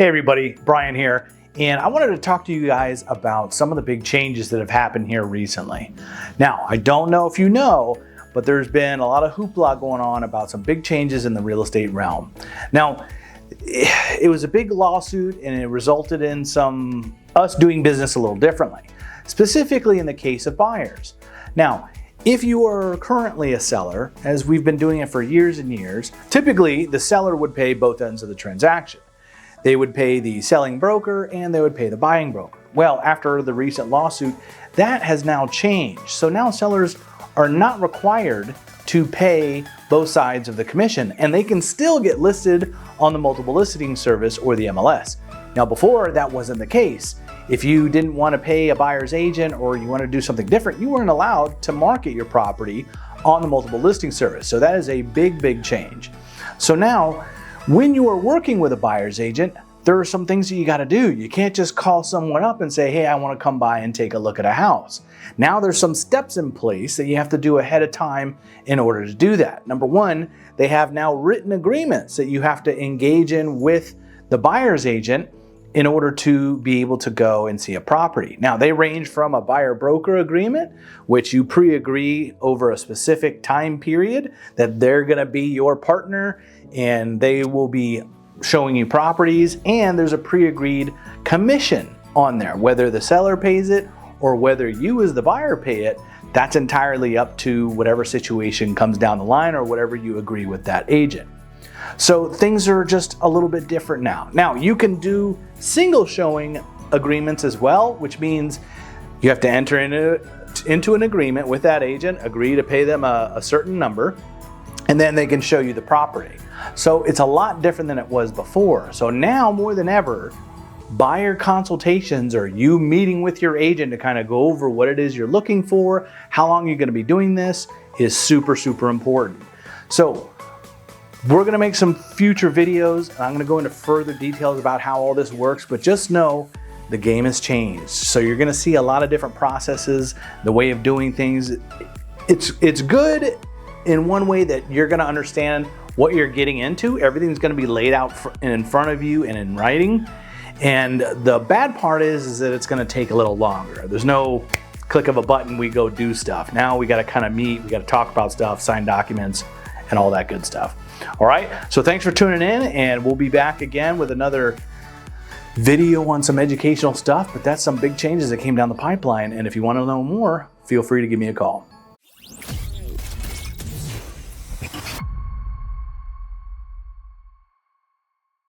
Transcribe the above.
Hey everybody, Bryan here, and I wanted to talk to you guys about some of the big changes that have happened here recently. Now, I don't know if you know, but there's been a lot of hoopla going on about some big changes in the real estate realm. Now, it was a big lawsuit and it resulted in us doing business a little differently, specifically in the case of buyers. Now, if you are currently a seller, as we've been doing it for years and years, typically the seller would pay both ends of the transaction. They would pay the selling broker and they would pay the buying broker. Well, after the recent lawsuit, that has now changed. So now sellers are not required to pay both sides of the commission, and they can still get listed on the multiple listing service or the MLS. Now before, that wasn't the case. If you didn't want to pay a buyer's agent or you want to do something different, you weren't allowed to market your property on the multiple listing service. So that is a big change. So now, when you are working with a buyer's agent, there are some things that you got to do. You can't just call someone up and say, hey, I want to come by and take a look at a house. Now there's some steps in place that you have to do ahead of time in order to do that. Number one, they have now written agreements that you have to engage in with the buyer's agent in order to be able to go and see a property. Now they range from a buyer-broker agreement, which you pre-agree over a specific time period that they're gonna be your partner and they will be showing you properties, and there's a pre-agreed commission on there. Whether the seller pays it or whether you as the buyer pay it, that's entirely up to whatever situation comes down the line or whatever you agree with that agent. So things are just a little bit different now. Now you can do single showing agreements as well, which means you have to enter into an agreement with that agent, agree to pay them a certain number, and then they can show you the property. So it's a lot different than it was before. So now more than ever, buyer consultations or you meeting with your agent to kind of go over what it is you're looking for, how long you're going to be doing this is super important. So we're going to make some future videos. I'm going to go into further details about how all this works, but just know the game has changed. So you're going to see a lot of different processes, the way of doing things. It's good in one way that you're going to understand what you're getting into. Everything's going to be laid out in front of you and in writing. And the bad part is that it's going to take a little longer. There's no click of a button, we go do stuff. Now we got to kind of meet, we got to talk about stuff, sign documents, and all that good stuff. All right, so thanks for tuning in, and we'll be back again with another video on some educational stuff, but that's some big changes that came down the pipeline. And if you want to know more, feel free to give me a call.